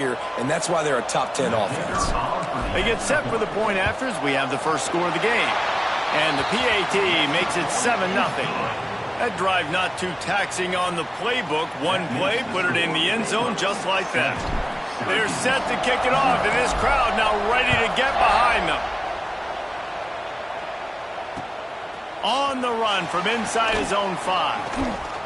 here, and that's why they're a top 10 offense. They get set for the point afters. We have the first score of the game. And the PAT makes it 7-0. That drive not too taxing on the playbook. One play, put it in the end zone just like that. They're set to kick it off, and this crowd now ready to get behind them. On the run from inside his own 5.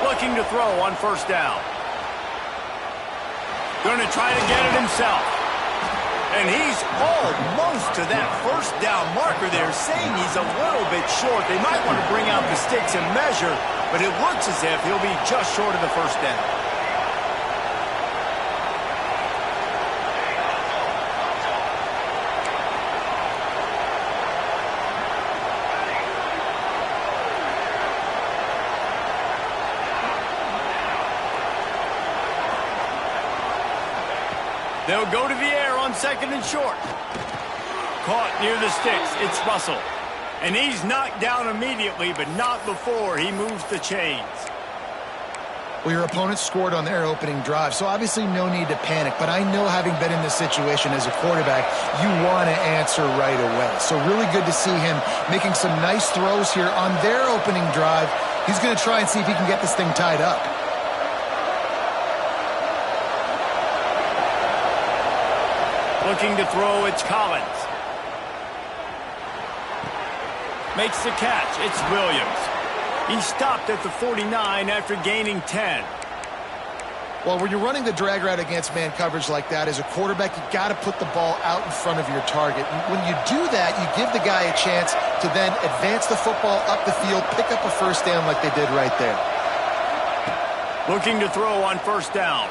Looking to throw on first down. Going to try to get it himself. And he's almost to that first down marker there, saying he's a little bit short. They might want to bring out the sticks and measure, but it looks as if he'll be just short of the first down. They'll go to the air on second and short. Caught near the sticks. It's Russell. And he's knocked down immediately, but not before he moves the chains. Well, your opponent scored on their opening drive, so obviously no need to panic. But I know, having been in this situation as a quarterback, you want to answer right away. So really good to see him making some nice throws here on their opening drive. He's going to try and see if he can get this thing tied up. Looking to throw, it's Collins. Makes the catch, it's Williams. He stopped at the 49 after gaining 10. Well, when you're running the drag route against man coverage like that, as a quarterback, you got to put the ball out in front of your target. When you do that, you give the guy a chance to then advance the football up the field, pick up a first down like they did right there. Looking to throw on first down.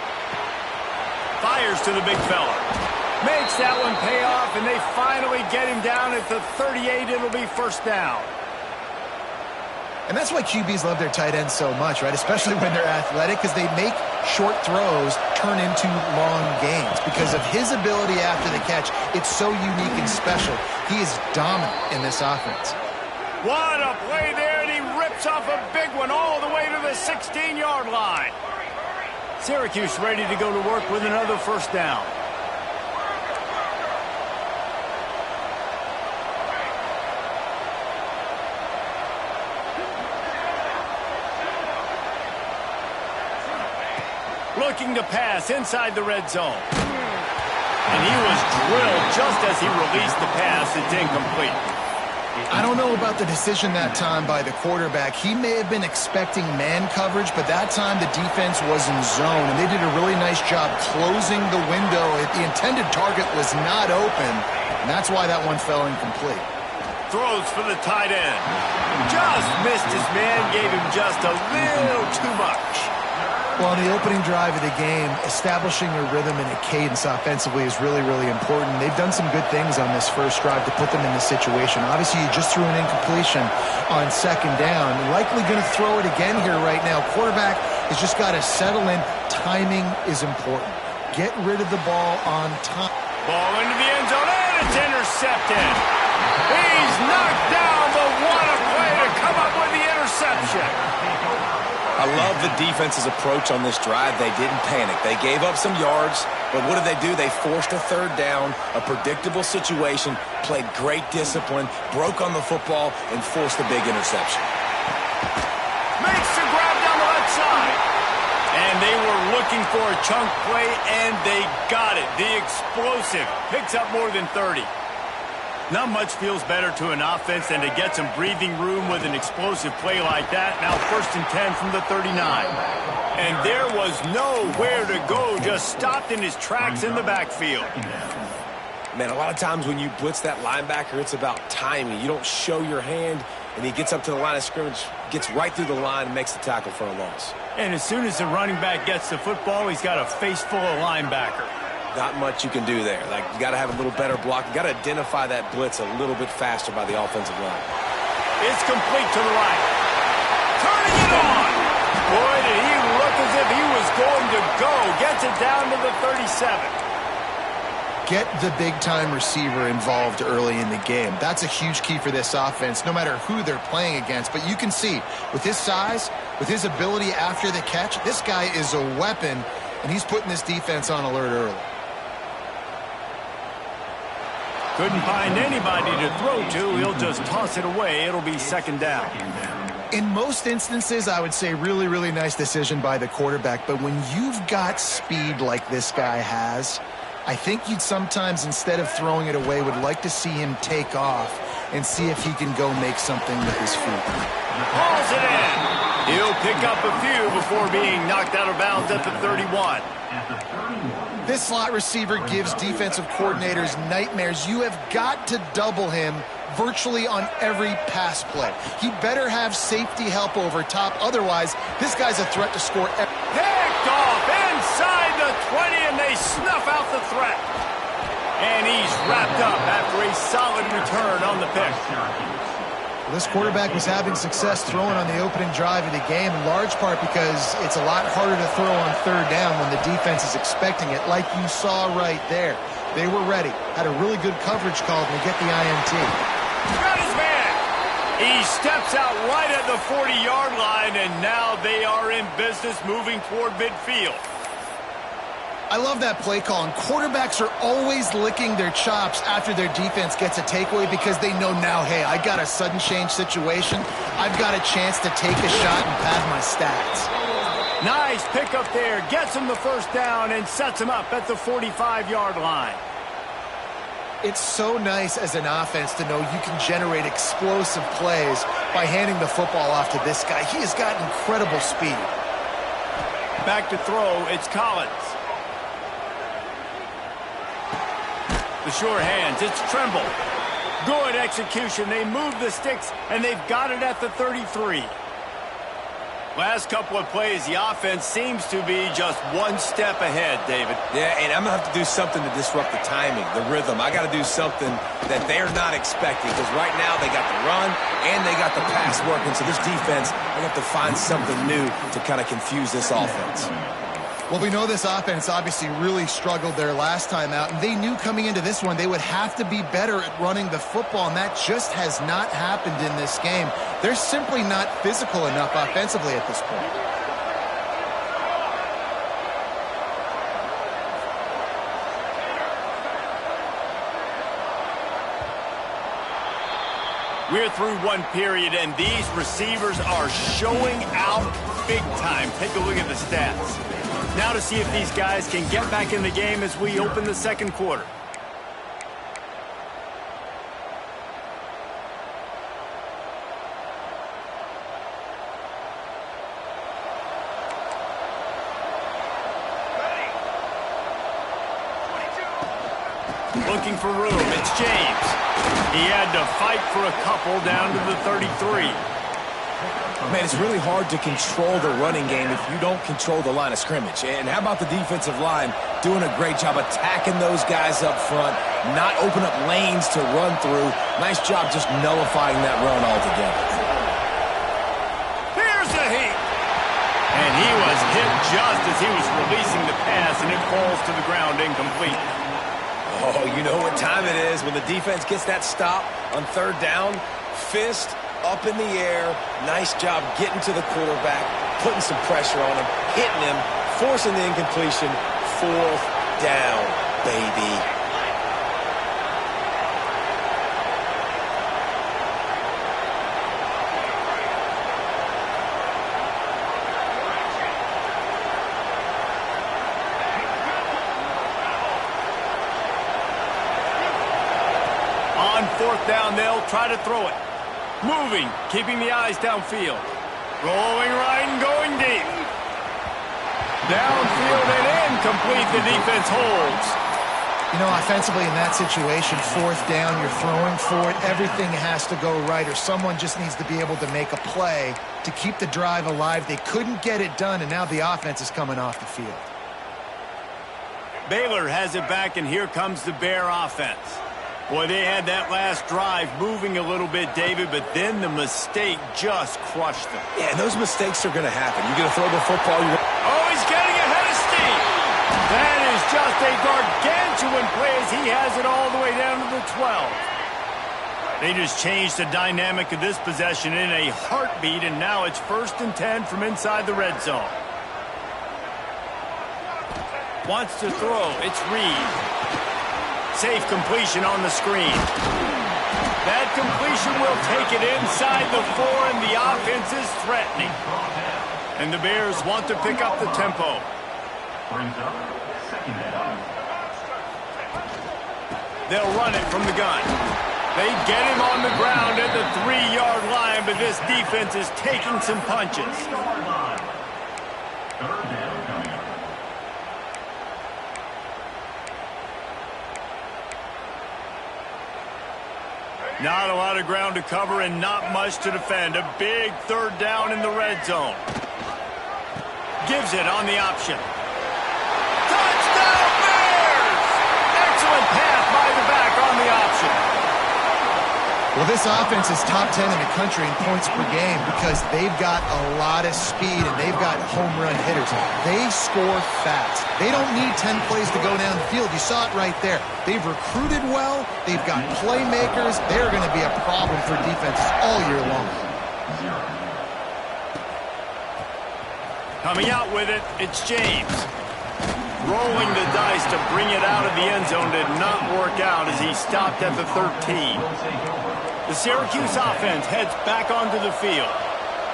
Fires to the big fella. Makes that one pay off, and they finally get him down at the 38. It'll be first down. And that's why QBs love their tight ends so much, right? Especially when they're athletic, because they make short throws turn into long gains. Because of his ability after the catch, it's so unique and special. He is dominant in this offense. What a play there, and he rips off a big one all the way to the 16-yard line. Syracuse ready to go to work with another first down. Looking to pass inside the red zone. And he was drilled just as he released the pass. It's incomplete. I don't know about the decision that time by the quarterback. He may have been expecting man coverage, but that time the defense was in zone, and they did a really nice job closing the window. The intended target was not open, and that's why that one fell incomplete. Throws for the tight end. Just missed his man, gave him just a little too much. Well, on the opening drive of the game, establishing a rhythm and a cadence offensively is really, really important. They've done some good things on this first drive to put them in this situation. Obviously, you just threw an incompletion on second down. Likely going to throw it again here right now. Quarterback has just got to settle in. Timing is important. Get rid of the ball on time. Ball into the end zone, and it's intercepted. He's knocked down, but what a play to come up with the interception. I love the defense's approach on this drive. They didn't panic. They gave up some yards, but what did they do? They forced a third down, a predictable situation, played great discipline, broke on the football, and forced a big interception. Makes the grab down the left side. And they were looking for a chunk play, and they got it. The explosive picks up more than 30. Not much feels better to an offense than to get some breathing room with an explosive play like that. Now 1st and 10 from the 39. And there was nowhere to go, just stopped in his tracks in the backfield. Man, a lot of times when you blitz that linebacker, it's about timing. You don't show your hand, and he gets up to the line of scrimmage, gets right through the line, and makes the tackle for a loss. And as soon as the running back gets the football, he's got a face full of linebacker. Not much you can do there. Like, you got to have a little better block. You got to identify that blitz a little bit faster by the offensive line. It's complete to the right. Turning it on. it down to the 37. Get the big-time receiver involved early in the game. That's a huge key for this offense, no matter who they're playing against. But you can see, with his size, with his ability after the catch, this guy is a weapon, and he's putting this defense on alert early. Couldn't find anybody to throw to. He'll just toss it away. It'll be second down. In most instances, I would say really, really nice decision by the quarterback. But when you've got speed like this guy has, I think you'd sometimes, instead of throwing it away, would like to see him take off and see if he can go make something with his feet. Hauls it in. He'll pick up a few before being knocked out of bounds at the 31. This slot receiver gives defensive coordinators nightmares. You have got to double him virtually on every pass play. He better have safety help over top. Otherwise, this guy's a threat to score. Picked off inside the 20, and they snuff out the threat. And he's wrapped up after a solid return on the pick. This quarterback was having success throwing on the opening drive of the game, in large part because it's a lot harder to throw on third down when the defense is expecting it, like you saw right there. They were ready, had a really good coverage call to get the INT. Got his man. He steps out right at the 40-yard line, and now they are in business moving toward midfield. I love that play call, and quarterbacks are always licking their chops after their defense gets a takeaway because they know now, hey, I got a sudden change situation. I've got a chance to take a shot and pad my stats. Nice pick up there. Gets him the first down and sets him up at the 45-yard line. It's so nice as an offense to know you can generate explosive plays by handing the football off to this guy. He has got incredible speed. Back to throw, it's Collins. The sure hands, it's Tremble. Good execution. They move the sticks, and they've got it at the 33. Last couple of plays, the offense seems to be just one step ahead, David. Yeah, and I'm going to have to do something to disrupt the timing, the rhythm. I got to do something that they're not expecting because right now they got the run and they got the pass working. So this defense, they have to find something new to kind of confuse this offense. Well, we know this offense obviously really struggled their last time out, and they knew coming into this one they would have to be better at running the football, and that just has not happened in this game. They're simply not physical enough offensively at this point. We're through one period, and these receivers are showing out big time. Take a look at the stats. Now to see if these guys can get back in the game as we open the second quarter. Looking for room, it's James. He had to fight for a couple down to the 33. Man, it's really hard to control the running game if you don't control the line of scrimmage. And how about the defensive line doing a great job attacking those guys up front, not open up lanes to run through. Nice job just nullifying that run altogether. Here's the heat. And he was hit just as he was releasing the pass, and it falls to the ground incomplete. Oh, you know what time it is when the defense gets that stop on third down. Fist up in the air. Nice job getting to the quarterback, putting some pressure on him, hitting him, forcing the incompletion. Fourth down, baby. On fourth down, they'll try to throw it. Moving, keeping the eyes downfield. Rolling right and going deep. Downfield and incomplete. The defense holds. You know, offensively in that situation, fourth down, you're throwing for it. Everything has to go right, or someone just needs to be able to make a play to keep the drive alive. They couldn't get it done, and now the offense is coming off the field. Baylor has it back, and here comes the Bear offense. Boy, they had that last drive moving a little bit, David, but then the mistake just crushed them. Yeah, and those mistakes are going to happen. You're going to throw the football. Oh, he's getting ahead of steam. That is just a gargantuan play as he has it all the way down to the 12. They just changed the dynamic of this possession in a heartbeat, and now it's 1st and 10 from inside the red zone. Wants to throw. It's Reed. Safe completion on the screen. That completion will take it inside the 4, and the offense is threatening. And the Bears want to pick up the tempo. They'll run it from the gun. They get him on the ground at the 3-yard line, but this defense is taking some punches. Not a lot of ground to cover and not much to defend. A big 3rd down in the red zone. Gives it on the option. Touchdown Bears! Excellent pass by the back on the option. Well, this offense is top 10 in the country in points per game because they've got a lot of speed and they've got home run hitters. They score fast. They don't need 10 plays to go down the field. You saw it right there. They've recruited well. They've got playmakers. They're going to be a problem for defenses all year long. Coming out with it, it's James. Rolling the dice to bring it out of the end zone did not work out as he stopped at the 13. The Syracuse offense heads back onto the field.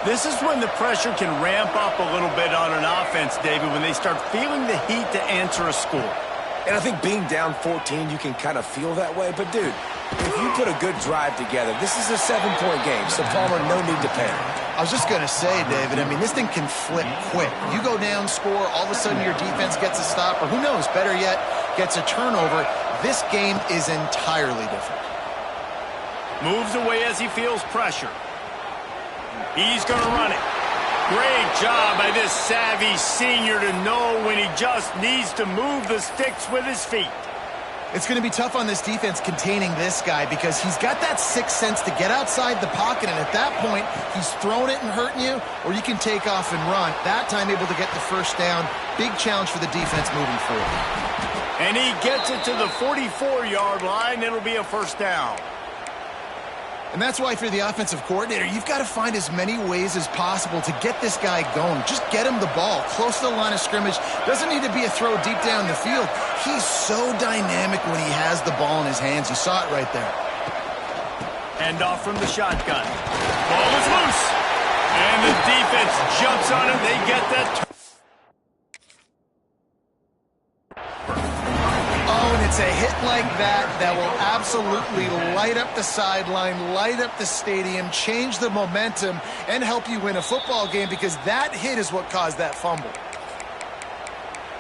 This is when the pressure can ramp up a little bit on an offense, David, when they start feeling the heat to answer a score. And I think being down 14, you can kind of feel that way. But, dude, if you put a good drive together, this is a 7-point game, so Palmer, no need to panic. I was just going to say, David, I mean, this thing can flip quick. You go down, score, all of a sudden your defense gets a stop, or who knows, better yet, gets a turnover. This game is entirely different. Moves away as he feels pressure. He's going to run it. Great job by this savvy senior to know when he just needs to move the sticks with his feet. It's going to be tough on this defense containing this guy because he's got that sixth sense to get outside the pocket, and at that point, he's throwing it and hurting you, or you can take off and run. That time able to get the 1st down. Big challenge for the defense moving forward. And he gets it to the 44-yard line. It'll be a 1st down. And that's why, if you're the offensive coordinator, you've got to find as many ways as possible to get this guy going. Just get him the ball close to the line of scrimmage. Doesn't need to be a throw deep down the field. He's so dynamic when he has the ball in his hands. You saw it right there. Hand off from the shotgun. Ball is loose. And the defense jumps on it. They get that. It's a hit like that will absolutely light up the sideline, light up the stadium, change the momentum, and help you win a football game because that hit is what caused that fumble.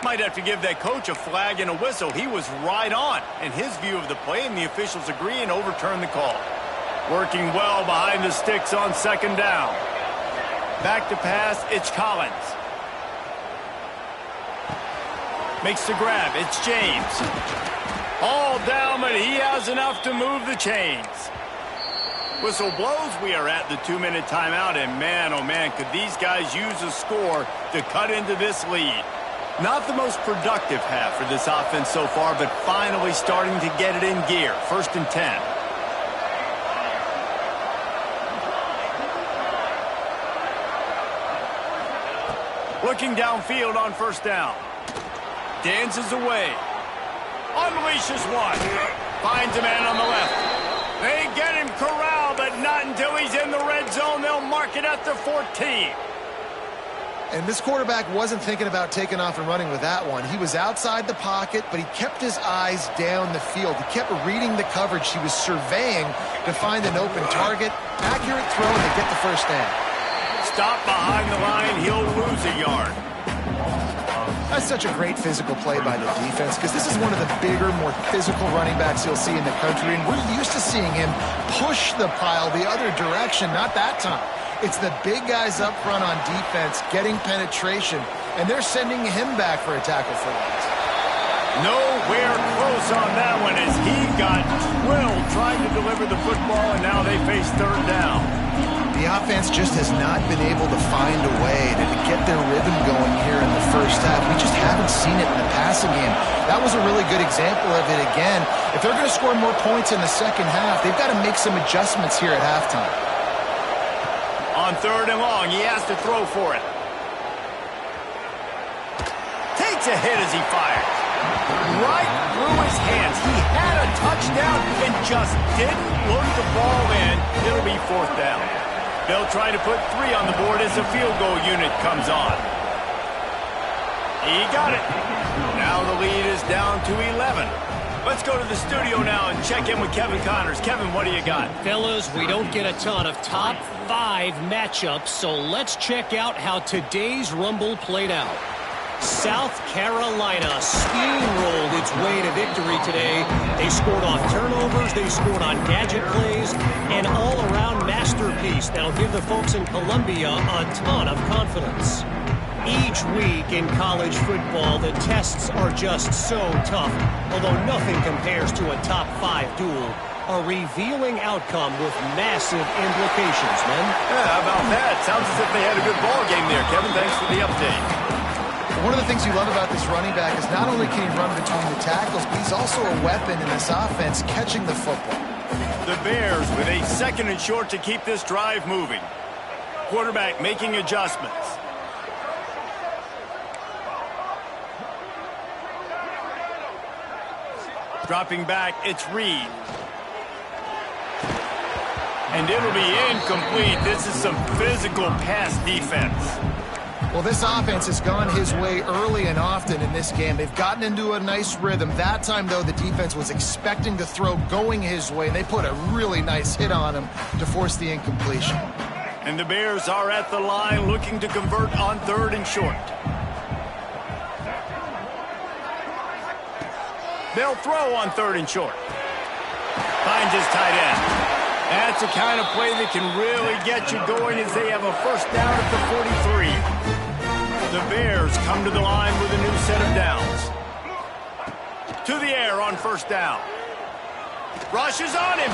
Might have to give that coach a flag and a whistle. He was right on in his view of the play, and the officials agree and overturn the call. Working well behind the sticks on 2nd down. Back to pass, it's Collins. Makes the grab, it's James. All down, but he has enough to move the chains. Whistle blows. We are at the 2-minute timeout, and man, oh man, could these guys use a score to cut into this lead. Not the most productive half for this offense so far, but finally starting to get it in gear. 1st and 10. Looking downfield on 1st down. Dances away. Unleashes one. Finds a man on the left. They get him corralled, but not until he's in the red zone. They'll mark it at the 14. And this quarterback wasn't thinking about taking off and running with that one. He was outside the pocket, but he kept his eyes down the field. He kept reading the coverage. He was surveying to find an open target. Accurate throw, and they get the 1st down. Stop behind the line. He'll lose a yard. That's such a great physical play by the defense because this is one of the bigger, more physical running backs you'll see in the country, and we're used to seeing him push the pile the other direction, not that time. It's the big guys up front on defense getting penetration, and they're sending him back for a tackle for loss. Nowhere close on that one as he got drilled trying to deliver the football, and now they face 3rd down. The offense just has not been able to find a way to get their rhythm going here in the first half. We just haven't seen it in the passing game. That was a really good example of it again. If they're going to score more points in the second half, they've got to make some adjustments here at halftime. On 3rd and long, he has to throw for it. Takes a hit as he fires. Right through his hands. He had a touchdown and just didn't look the ball in. It'll be 4th down. They'll try to put 3 on the board as the field goal unit comes on. He got it. Now the lead is down to 11. Let's go to the studio now and check in with Kevin Connors. Kevin, what do you got? Fellas, we don't get a ton of top 5 matchups, so let's check out how today's Rumble played out. South Carolina steamrolled its way to victory today. They scored off turnovers, they scored on gadget plays, an all-around masterpiece that'll give the folks in Columbia a ton of confidence. Each week in college football, the tests are just so tough, although nothing compares to a top 5 duel. A revealing outcome with massive implications, men. Yeah, how about that? Sounds as if they had a good ball game there, Kevin. Thanks for the update. One of the things you love about this running back is not only can he run between the tackles, but he's also a weapon in this offense, catching the football. The Bears with a 2nd and short to keep this drive moving. Quarterback making adjustments. Dropping back, it's Reed. And it'll be incomplete. This is some physical pass defense. Well, this offense has gone his way early and often in this game. They've gotten into a nice rhythm. That time, though, the defense was expecting the throw going his way. They put a really nice hit on him to force the incompletion. And the Bears are at the line looking to convert on 3rd and short. They'll throw on 3rd and short. Finds his tight end. That's the kind of play that can really get you going as they have a 1st down at the 43. The Bears come to the line with a new set of downs. To the air on 1st down. Rushes on him.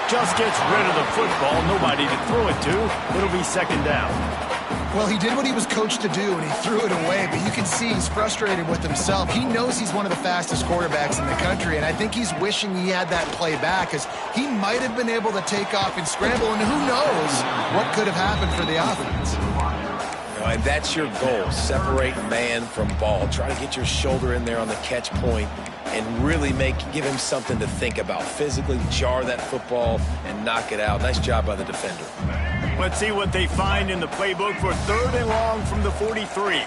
Just gets rid of the football. Nobody to throw it to. It'll be 2nd down. Well, he did what he was coached to do, and he threw it away, but you can see he's frustrated with himself. He knows he's one of the fastest quarterbacks in the country, and I think he's wishing he had that play back, because he might have been able to take off and scramble, and who knows what could have happened for the offense. And that's your goal. Separate man from ball. Try to get your shoulder in there on the catch point and really give him something to think about. Physically jar that football and knock it out. Nice job by the defender. Let's see what they find in the playbook for 3rd and long from the 43.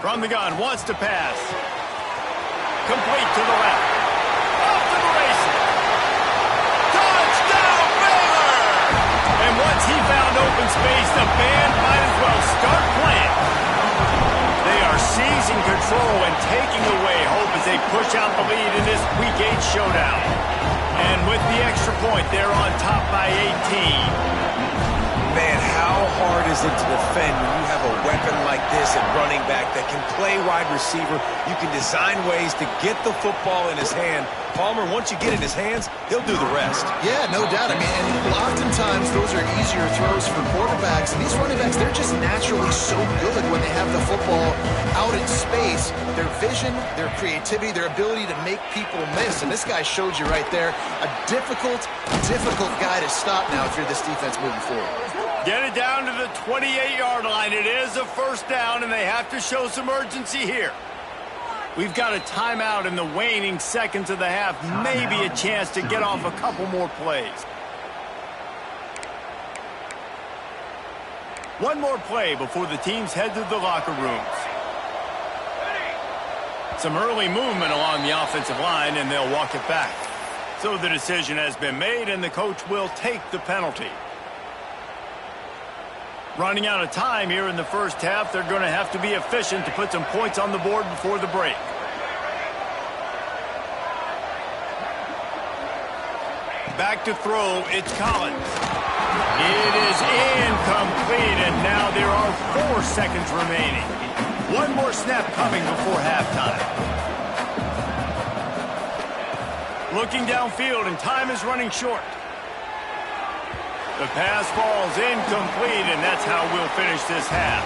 From the gun, wants to pass. Complete to the left. Off to the races. Touchdown, Baylor! And once he found open space, the band might as well start playing. They are seizing control and taking away hope as they push out the lead in this Week 8 showdown. And with the extra point, they're on top by 18. Man, how hard is it to defend when you have a weapon like this at running back that can play wide receiver? You can design ways to get the football in his hand. Palmer, once you get it in his hands, he'll do the rest. Yeah, no doubt. I mean, and oftentimes those are easier throws for quarterbacks. And these running backs, they're just naturally so good when they have the football out in space. Their vision, their creativity, their ability to make people miss. And this guy showed you right there, a difficult guy to stop now through this defense moving forward. Get it down to the 28-yard line. It is a 1st down, and they have to show some urgency here. We've got a timeout in the waning seconds of the half. Maybe a chance to get off a couple more plays. One more play before the teams head to the locker rooms. Some early movement along the offensive line, and they'll walk it back. So the decision has been made, and the coach will take the penalty. Running out of time here in the 1st half, they're going to have to be efficient to put some points on the board before the break. Back to throw, it's Collins. It is incomplete, and now there are 4 seconds remaining. One more snap coming before halftime. Looking downfield, and time is running short. The pass falls incomplete, and that's how we'll finish this half.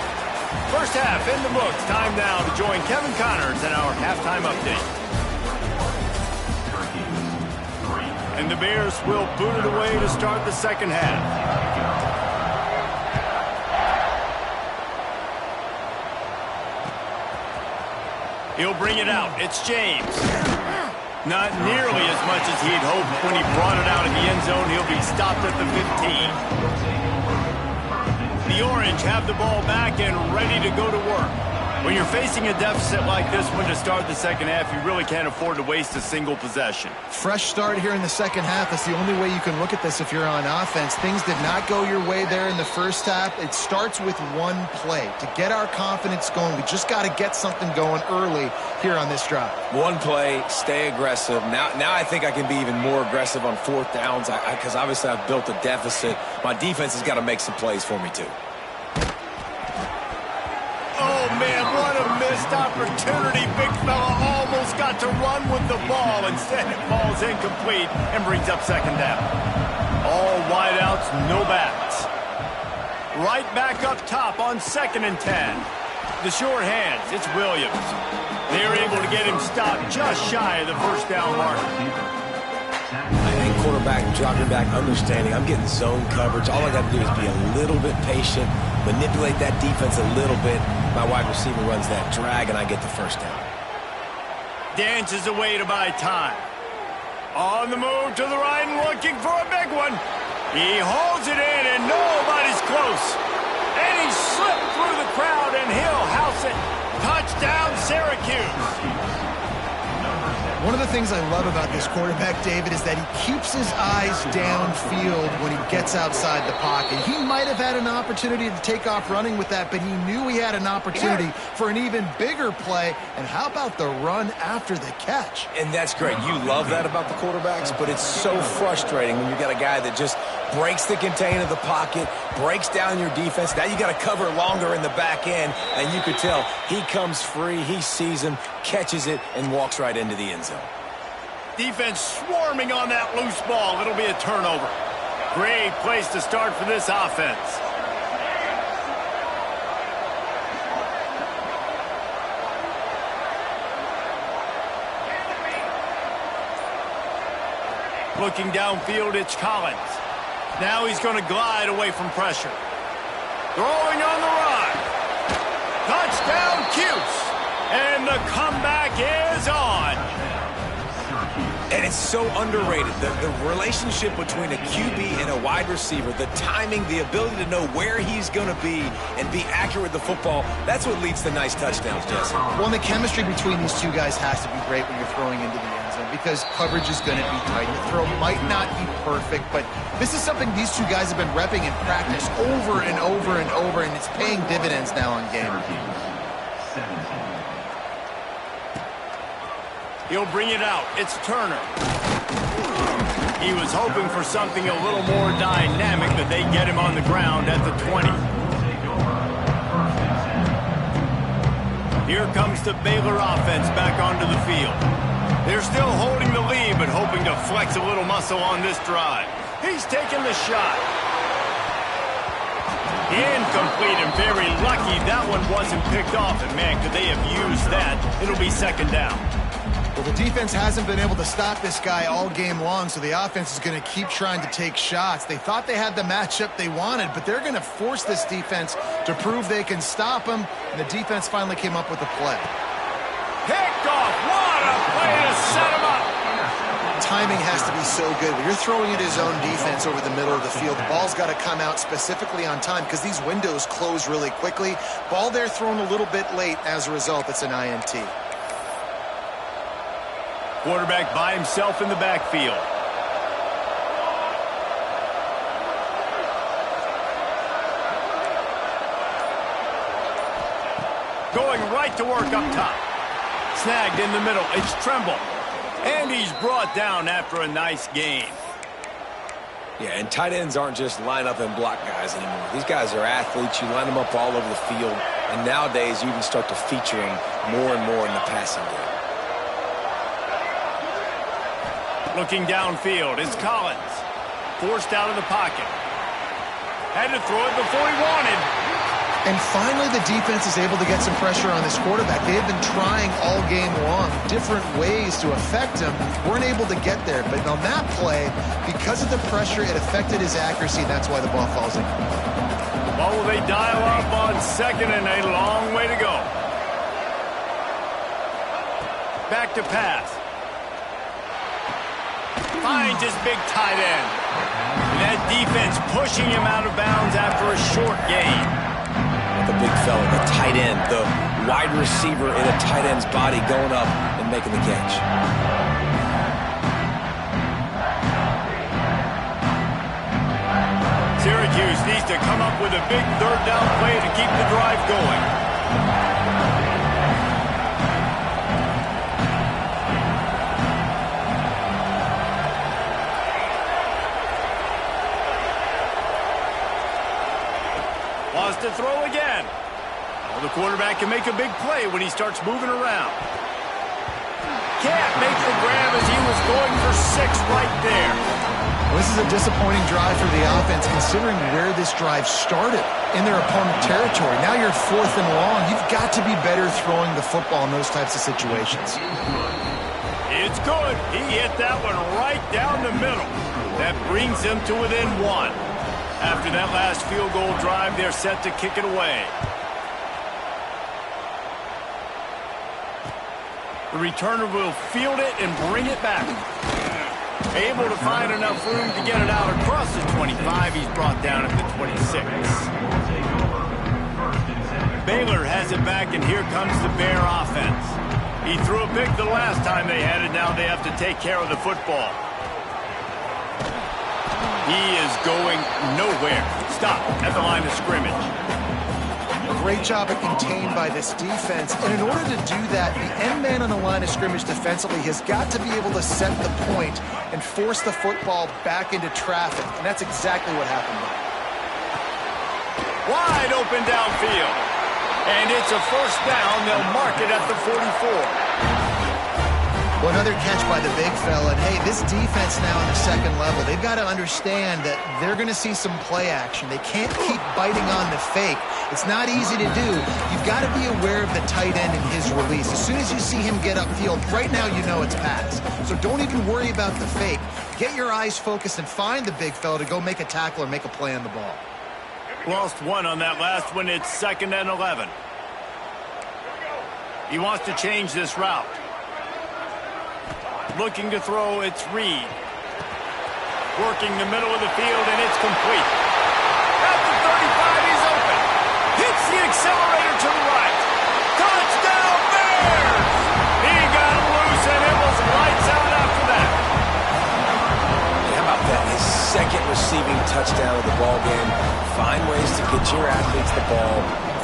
First half in the books. Time now to join Kevin Connors in our halftime update. And the Bears will boot it away to start the second half. He'll bring it out. It's James. Not nearly as much as he'd hoped when he brought it out in the end zone. He'll be stopped at the 15. The Orange have the ball back and ready to go to work. When you're facing a deficit like this one to start the second half, you really can't afford to waste a single possession. Fresh start here in the second half. That's the only way you can look at this if you're on offense. Things did not go your way there in the first half. It starts with one play. To get our confidence going, we just got to get something going early here on this drive. One play, stay aggressive. Now I think I can be even more aggressive on fourth downs because obviously I've built a deficit. My defense has got to make some plays for me too. Oh, man, what a missed opportunity. Big fella almost got to run with the ball. Instead, it falls incomplete and brings up second down. All wideouts, no backs. Right back up top on 2nd and 10. The short hands, it's Williams. They're able to get him stopped just shy of the first down marker. And quarterback dropping back, understanding I'm getting zone coverage. All I got to do is be a little bit patient, manipulate that defense a little bit. My wide receiver runs that drag, and I get the first down. Dances away to buy time. On the move to the right and looking for a big one. He holds it in, and nobody's close. And he slipped through the crowd, and he'll house it. Touchdown, Syracuse. One of the things I love about this quarterback, David, is that he keeps his eyes downfield when he gets outside the pocket. He might have had an opportunity to take off running with that, but he knew he had an opportunity for an even bigger play. And how about the run after the catch? And that's great. You love that about the quarterbacks, but it's so frustrating when you got a guy that just breaks the contain of the pocket, breaks down your defense. Now you got to cover longer in the back end, and you could tell he comes free, he sees him, catches it, and walks right into the end zone. Defense swarming on that loose ball. It'll be a turnover. Great place to start for this offense. Looking downfield, it's Collins. Now he's going to glide away from pressure. Throwing on the run. Touchdown, Cuse. And the comeback is on. And it's so underrated. The relationship between a QB and a wide receiver, the timing, the ability to know where he's going to be and be accurate with the football, that's what leads to nice touchdowns, Jesse. Well, and the chemistry between these two guys has to be great when you're throwing into the end zone because coverage is going to be tight. The throw might not be perfect, but this is something these two guys have been repping in practice over and over and over, and it's paying dividends now on game. He'll bring it out. It's Turner. He was hoping for something a little more dynamic, but they get him on the ground at the 20. Here comes the Baylor offense back onto the field. They're still holding the lead, but hoping to flex a little muscle on this drive. He's taking the shot. Incomplete, and very lucky that one wasn't picked off. And, man, could they have used that? It'll be second down. Well, the defense hasn't been able to stop this guy all game long, so the offense is going to keep trying to take shots. They thought they had the matchup they wanted, but they're going to force this defense to prove they can stop him, and the defense finally came up with a play. Picked off. What a play to set him up. Timing has to be so good. When you're throwing at his own defense over the middle of the field, the ball's got to come out specifically on time because these windows close really quickly. Ball there thrown a little bit late. As a result, it's an INT. Quarterback by himself in the backfield. Going right to work up top. Snagged in the middle. It's Tremble. And he's brought down after a nice gain. Yeah, and tight ends aren't just line up and block guys anymore. These guys are athletes. You line them up all over the field. And nowadays, you even start to feature them more and more in the passing game. Looking downfield, it's Collins. Forced out of the pocket. Had to throw it before he wanted. And finally, the defense is able to get some pressure on this quarterback. They have been trying all game long, different ways to affect him. Weren't able to get there. But on that play, because of the pressure, it affected his accuracy, and that's why the ball falls in. What will they dial up on second, and a long way to go. Back to pass. Finds his big tight end. And that defense pushing him out of bounds after a short gain. The big fella, the tight end, the wide receiver in a tight end's body going up and making the catch. Syracuse needs to come up with a big third down play to keep the drive going. Wants to throw again. Well, the quarterback can make a big play when he starts moving around. Can't make the grab as he was going for 6 right there. Well, this is a disappointing drive for the offense, considering where this drive started, in their opponent territory. Now you're 4th and long. You've got to be better throwing the football in those types of situations. It's good. He hit that one right down the middle. That brings him to within 1. After that last field goal drive, they're set to kick it away. The returner will field it and bring it back. Able to find enough room to get it out across the 25. He's brought down at the 26. Baylor has it back, and here comes the Bear offense. He threw a pick the last time they had it. Now they have to take care of the football. He is going nowhere. Stop at the line of scrimmage. Great job at contained by this defense. And in order to do that, the end man on the line of scrimmage defensively has got to be able to set the point and force the football back into traffic. And that's exactly what happened there. Wide open downfield. And it's a first down. They'll mark it at the 44. Well, another catch by the big fella. And, hey, this defense now on the second level, they've got to understand that they're going to see some play action. They can't keep biting on the fake. It's not easy to do. You've got to be aware of the tight end and his release. As soon as you see him get upfield, right now you know it's pass. So don't even worry about the fake. Get your eyes focused and find the big fella to go make a tackle or make a play on the ball. Lost 1 on that last one. It's 2nd and 11. He wants to change this route. Looking to throw, it's Reed. Working the middle of the field, and it's complete. At the 35, he's open. Hits the accelerator to the right. Touchdown, Bears! He got loose, and it was lights out after that. How about that? His 2nd receiving touchdown of the ball game. Find ways to get your athletes the ball.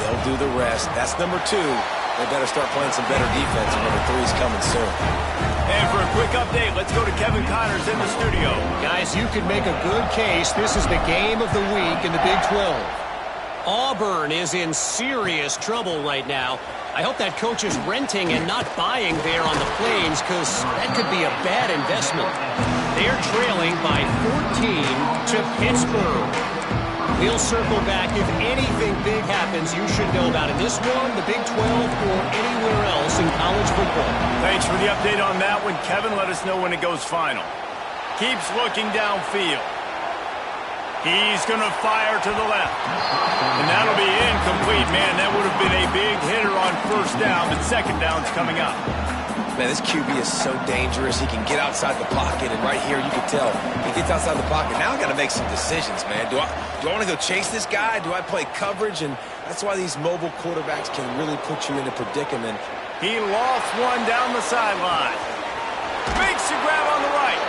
They'll do the rest. That's number 2. They better start playing some better defense, and number 3 is coming soon. And for a quick update, let's go to Kevin Connors in the studio. Guys, you could make a good case. This is the game of the week in the Big 12. Auburn is in serious trouble right now. I hope that coach is renting and not buying there on the Plains, because that could be a bad investment. They're trailing by 14 to Pittsburgh. We'll circle back. If anything big happens, you should know about it. This one, the Big 12, or anywhere else in college football. Thanks for the update on that one, Kevin. Let us know when it goes final. Keeps looking downfield. He's going to fire to the left. And that'll be incomplete. Man, that would have been a big hitter on first down, but second down's coming up. Man, this QB is so dangerous. He can get outside the pocket, and right here you can tell he gets outside the pocket. Now I got to make some decisions, man. Do I want to go chase this guy? Do I play coverage? And that's why these mobile quarterbacks can really put you in a predicament. He lost one down the sideline. Makes the grab on the right.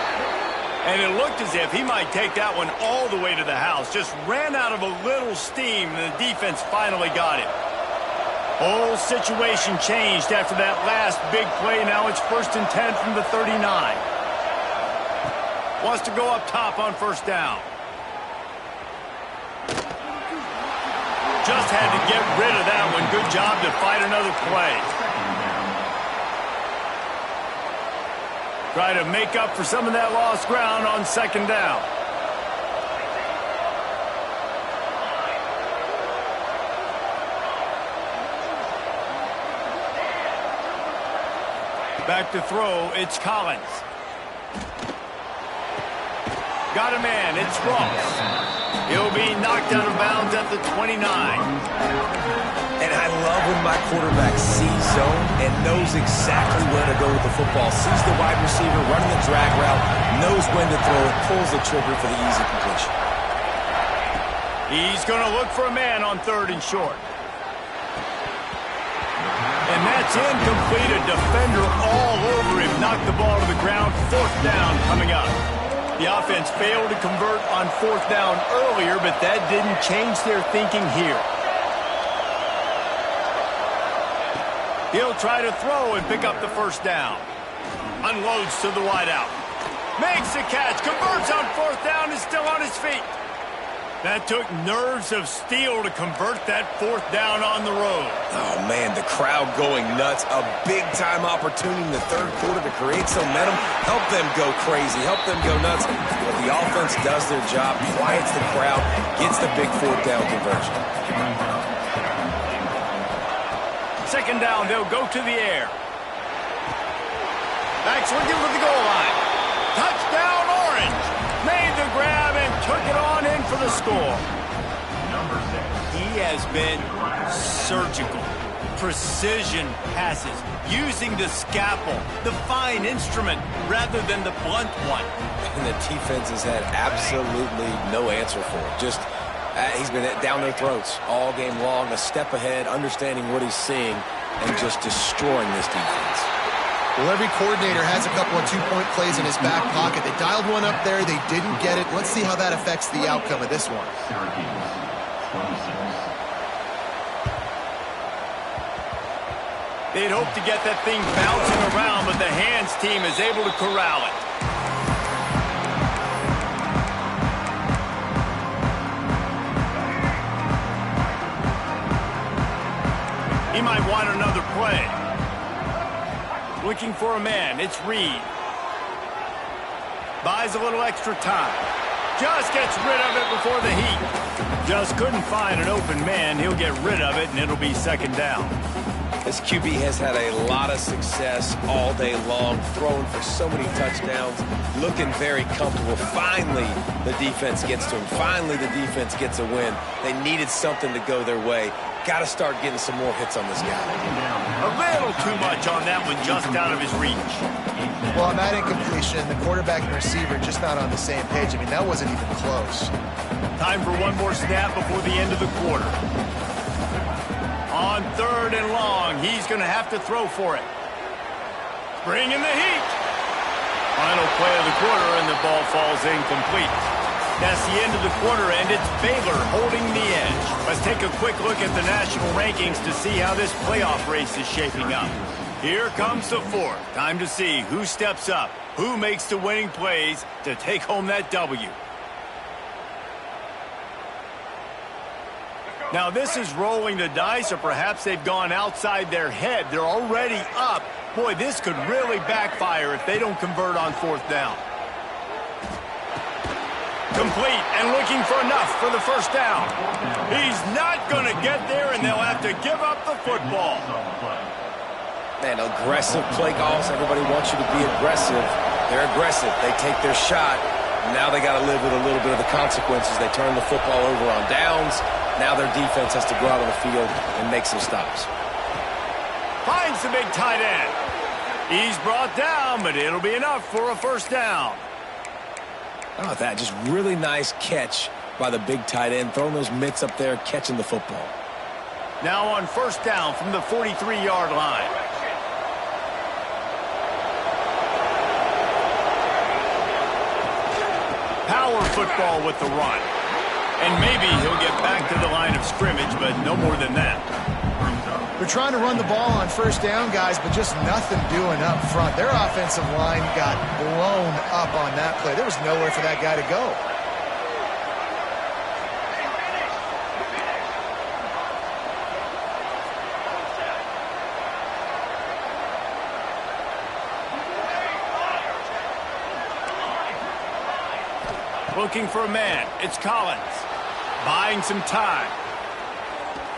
And it looked as if he might take that one all the way to the house. Just ran out of a little steam, and the defense finally got him. Whole situation changed after that last big play. Now it's 1st and 10 from the 39. Wants to go up top on first down. Just had to get rid of that one. Good job to fight another play. Try to make up for some of that lost ground on second down. Back to throw, it's Collins. Got a man, it's Ross. He'll be knocked out of bounds at the 29. And I love when my quarterback sees zone and knows exactly where to go with the football. Sees the wide receiver running the drag route, knows when to throw it, pulls the trigger for the easy completion. He's going to look for a man on 3rd and short. And that's incomplete. A defender all over him. Knocked the ball to the ground. 4th down coming up. The offense failed to convert on 4th down earlier, but that didn't change their thinking here. He'll try to throw and pick up the 1st down. Unloads to the wideout. Makes the catch. Converts on 4th down. Is still on his feet. That took nerves of steel to convert that 4th down on the road. Oh, man, the crowd going nuts. A big-time opportunity in the 3rd quarter to create some momentum. Help them go crazy. Help them go nuts. But the offense does their job, quiets the crowd, gets the big 4th down conversion. 2nd down, they'll go to the air. Backs looking for the goal line. Touchdown, Orange. Made the grab and took it on in for the score. He has been surgical. Precision passes. Using the scalpel, the fine instrument, rather than the blunt one. And the defense has had absolutely no answer for it. Just, he's been down their throats all game long, a step ahead, understanding what he's seeing, and just destroying this defense. Well, every coordinator has a couple of two-point plays in his back pocket. They dialed one up there. They didn't get it. Let's see how that affects the outcome of this one. They'd hope to get that thing bouncing around, but the hands team is able to corral it. He might want another play. Looking for a man, it's Reed. Buys a little extra time. Just gets rid of it before the heat. Just couldn't find an open man. He'll get rid of it, and it'll be 2nd down. This QB has had a lot of success all day long, throwing for so many touchdowns, looking very comfortable. Finally, the defense gets to him. Finally, the defense gets a win. They needed something to go their way. Got to start getting some more hits on this guy. A little too much on that one, just out of his reach. Well, on that incompletion, the quarterback and receiver just not on the same page. I mean, that wasn't even close. Time for one more snap before the end of the quarter. On 3rd and long, he's going to have to throw for it. Bringing the heat. Final play of the quarter, and the ball falls incomplete. That's the end of the quarter, and it's Baylor holding the edge. Let's take a quick look at the national rankings to see how this playoff race is shaping up. Here comes the 4th. Time to see who steps up, who makes the winning plays to take home that W. Now, this is rolling the dice, or perhaps they've gone outside their head. They're already up. Boy, this could really backfire if they don't convert on 4th down. Complete and looking for enough for the 1st down. He's not going to get there, and they'll have to give up the football. Man, aggressive play calls. Everybody wants you to be aggressive. They're aggressive. They take their shot. Now they got to live with a little bit of the consequences. They turn the football over on downs. Now their defense has to go out on the field and make some stops. Finds the big tight end. He's brought down, but it'll be enough for a 1st down. How about that? Just really nice catch by the big tight end, throwing those mitts up there, catching the football. Now on 1st down from the 43-yard line. Power football with the run. And maybe he'll get back to the line of scrimmage, but no more than that. They're trying to run the ball on 1st down, guys, but just nothing doing up front. Their offensive line got blown up on that play. There was nowhere for that guy to go. Looking for a man. It's Collins. Buying some time.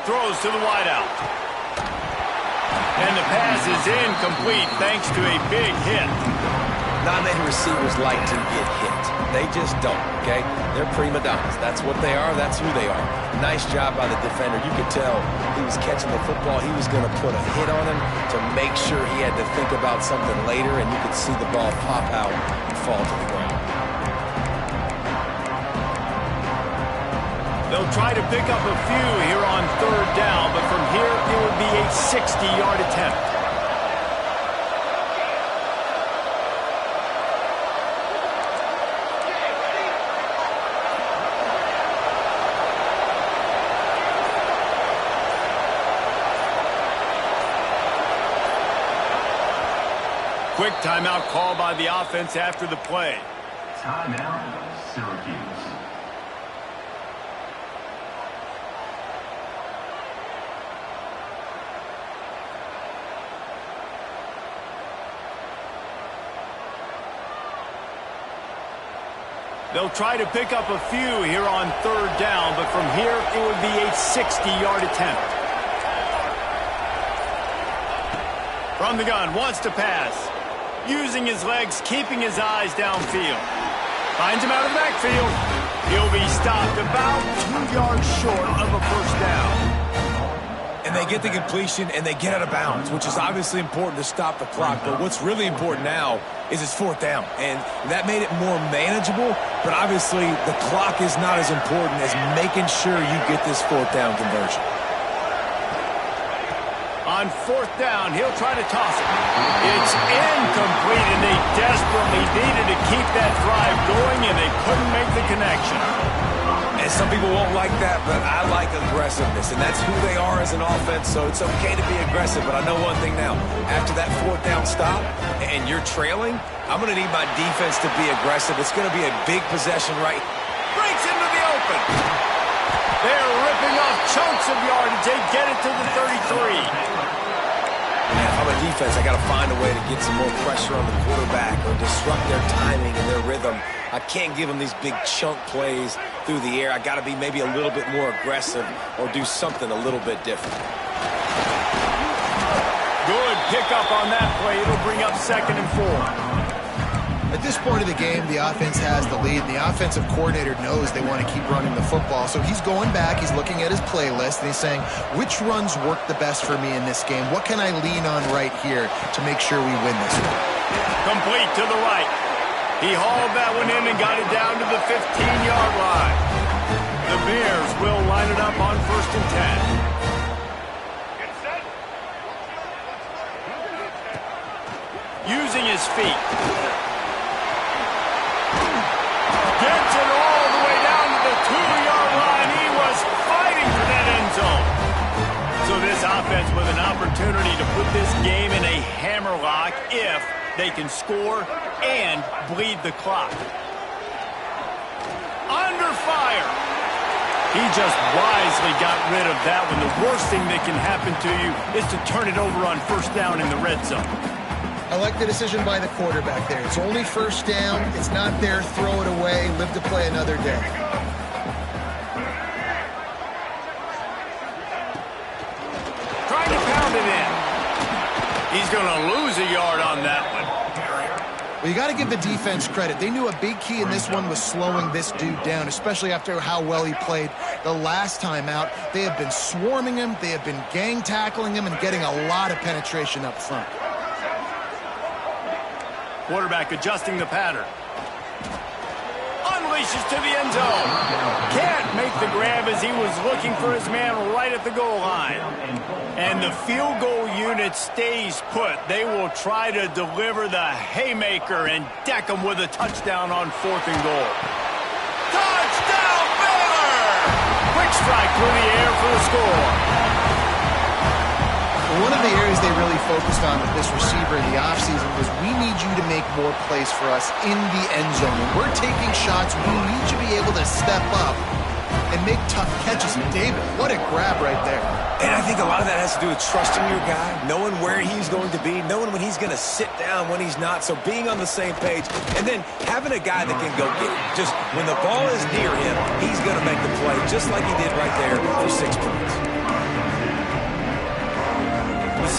Throws to the wideout. And the pass is incomplete thanks to a big hit. Not many receivers like to get hit. They just don't, okay? They're prima donnas. That's what they are. That's who they are. Nice job by the defender. You could tell he was catching the football. He was going to put a hit on him to make sure he had to think about something later, and you could see the ball pop out and fall to the ground. They'll try to pick up a few here on third down, but from here it would be a 60-yard attempt. Quick timeout call by the offense after the play. Timeout, Syracuse. They'll try to pick up a few here on third down, but from here it would be a 60-yard attempt. From the gun, wants to pass. Using his legs, keeping his eyes downfield. Finds him out of the backfield. He'll be stopped about 2 yards short of a first down. And they get the completion, and they get out of bounds, which is obviously important to stop the clock. But what's really important now is it's fourth down. And that made it more manageable, but obviously the clock is not as important as making sure you get this fourth down conversion. On fourth down, he'll try to toss it. It's incomplete, and they desperately needed to keep that drive going, and they couldn't make the connection. And some people won't like that, but I like aggressiveness, and that's who they are as an offense, so it's okay to be aggressive. But I know one thing now. After that fourth down stop and you're trailing, I'm going to need my defense to be aggressive. It's going to be a big possession right. Breaks into the open. They're ripping off chunks of yardage. They get it to the 33. Man, if I'm a defense, I got to find a way to get some more pressure on the quarterback or disrupt their timing and their rhythm. I can't give them these big chunk plays through the air. I got to be maybe a little bit more aggressive or do something a little bit different. Good pickup on that play. It'll bring up 2nd and 4. At this point of the game, the offense has the lead, and the offensive coordinator knows they want to keep running the football. So he's going back, he's looking at his playlist, and he's saying, which runs work the best for me in this game? What can I lean on right here to make sure we win this one? Complete to the right. He hauled that one in and got it down to the 15-yard line. The Bears will line it up on 1st and 10. Using his feet. Gets it all the way down to the 2-yard line. He was fighting for that end zone. So this offense with an opportunity to put this game in a hammerlock if they can score and bleed the clock. Under fire. He just wisely got rid of that one. The worst thing that can happen to you is to turn it over on 1st down in the red zone. I like the decision by the quarterback there. It's only 1st down. It's not there. Throw it away. Live to play another day. Trying to pound it in. He's going to lose a yard on that one. Well, you got to give the defense credit. They knew a big key in this one was slowing this dude down, especially after how well he played the last time out. They have been swarming him. They have been gang tackling him and getting a lot of penetration up front. Quarterback adjusting the pattern. Unleashes to the end zone. Can't make the grab as he was looking for his man right at the goal line. And the field goal unit stays put. They will try to deliver the haymaker and deck them with a touchdown on 4th and goal. Touchdown, Baylor! Quick strike through the air for the score. One of the areas they really focused on with this receiver in the offseason was we need you to make more plays for us in the end zone. When we're taking shots, we need you to be able to step up and make tough catches. And David, what a grab right there. And I think a lot of that has to do with trusting your guy, knowing where he's going to be, knowing when he's going to sit down, when he's not. So being on the same page, and then having a guy that can go get it. Just when the ball is near him, he's going to make the play, just like he did right there for 6 points.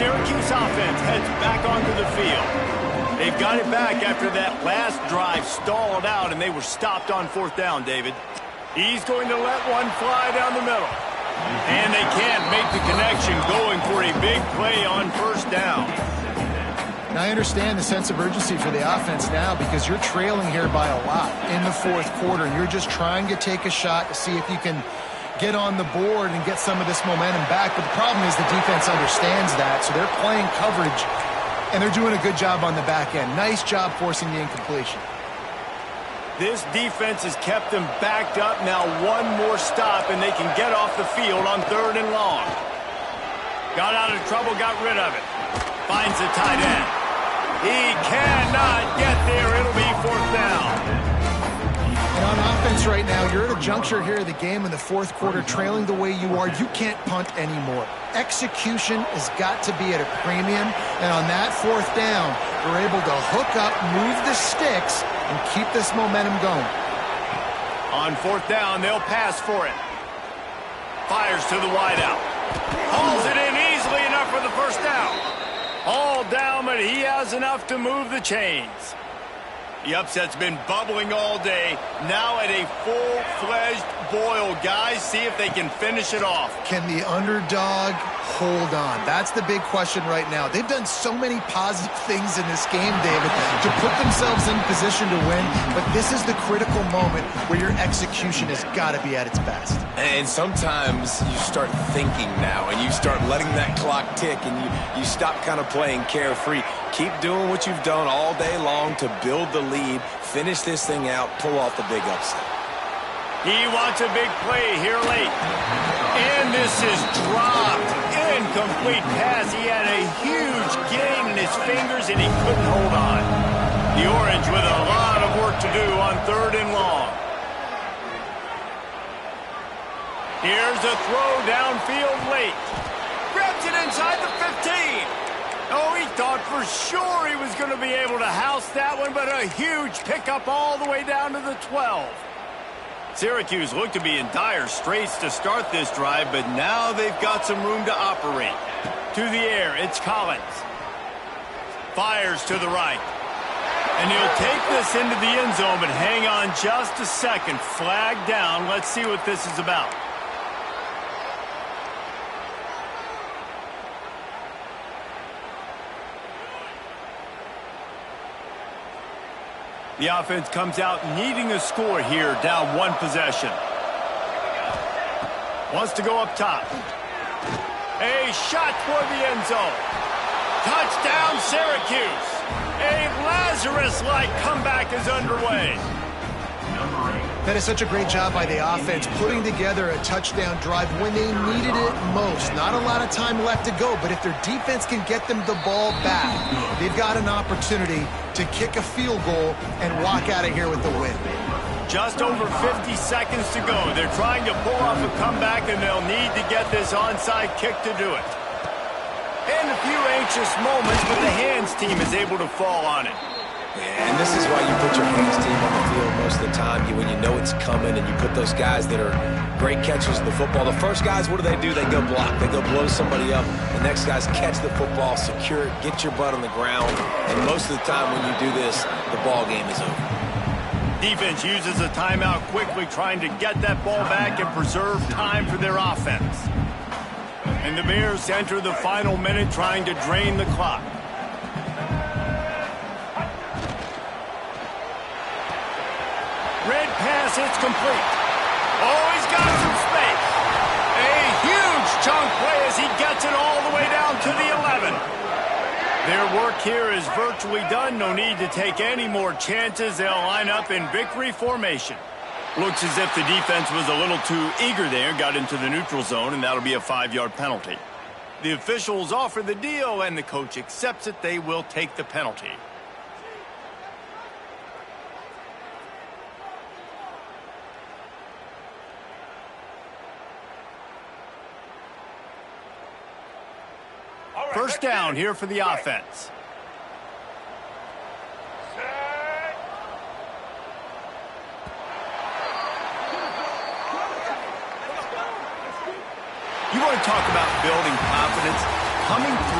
Syracuse offense heads back onto the field. They've got it back after that last drive stalled out, and they were stopped on 4th down, David. He's going to let one fly down the middle. And they can't make the connection going for a big play on 1st down. Now, I understand the sense of urgency for the offense now because you're trailing here by a lot in the 4th quarter, and you're just trying to take a shot to see if you can get on the board and get some of this momentum back. But the problem is the defense understands that, so they're playing coverage, and they're doing a good job on the back end. Nice job forcing the incompletion. This defense has kept them backed up. Now one more stop, and they can get off the field on 3rd and long. Got out of trouble, got rid of it. Finds the tight end. He cannot get there. It'll be 4th down. And on offense right now, you're at a juncture here of the game in the 4th quarter, trailing the way you are. You can't punt anymore. Execution has got to be at a premium. And on that 4th down, you're able to hook up, move the sticks, and keep this momentum going. On 4th down, they'll pass for it. Fires to the wideout. Hauls it in easily enough for the 1st down. All down, but he has enough to move the chains. The upset's been bubbling all day. Now at a full-fledged boil. Guys, see if they can finish it off. Can the underdog hold on? That's the big question right now. They've done so many positive things in this game, David, to put themselves in position to win, but this is the critical moment where your execution has got to be at its best. And sometimes you start thinking now, and you start letting that clock tick, and you stop kind of playing carefree. Keep doing what you've done all day long to build the lead, finish this thing out, pull off the big upset. He wants a big play here late. And this is dropped. Incomplete pass. He had a huge gain in his fingers, and he couldn't hold on. The Orange with a lot of work to do on 3rd and long. Here's a throw downfield late. Grabs it inside the 15. Oh, he thought for sure he was going to be able to house that one, but a huge pickup all the way down to the 12. Syracuse looked to be in dire straits to start this drive, but now they've got some room to operate. To the air, it's Collins. Fires to the right. And he'll take this into the end zone, but hang on just a second. Flag down. Let's see what this is about. The offense comes out needing a score here, down 1 possession. Wants to go up top. A shot toward the end zone. Touchdown, Syracuse. A Lazarus-like comeback is underway. That is such a great job by the offense, putting together a touchdown drive when they needed it most. Not a lot of time left to go, but if their defense can get them the ball back, they've got an opportunity to kick a field goal and walk out of here with the win. Just over 50 seconds to go. They're trying to pull off a comeback, and they'll need to get this onside kick to do it. And a few anxious moments, but the hands team is able to fall on it. Yeah, and this is why you put your hands team on the field most of the time, when you know it's coming, and you put those guys that are great catchers of the football. The first guys, what do? They go block. They go blow somebody up. The next guys catch the football, secure it, get your butt on the ground. And most of the time when you do this, the ball game is over. Defense uses a timeout quickly, trying to get that ball back and preserve time for their offense. And the Bears enter the final minute trying to drain the clock. Red pass, it's complete. Oh, he's got some space. A huge chunk play as he gets it all the way down to the 11. Their work here is virtually done. No need to take any more chances. They'll line up in victory formation. Looks as if the defense was a little too eager there, got into the neutral zone, and that'll be a 5-yard penalty. The officials offer the deal, and the coach accepts it. They will take the penalty. First down here for the offense. You want to talk about building confidence? Coming through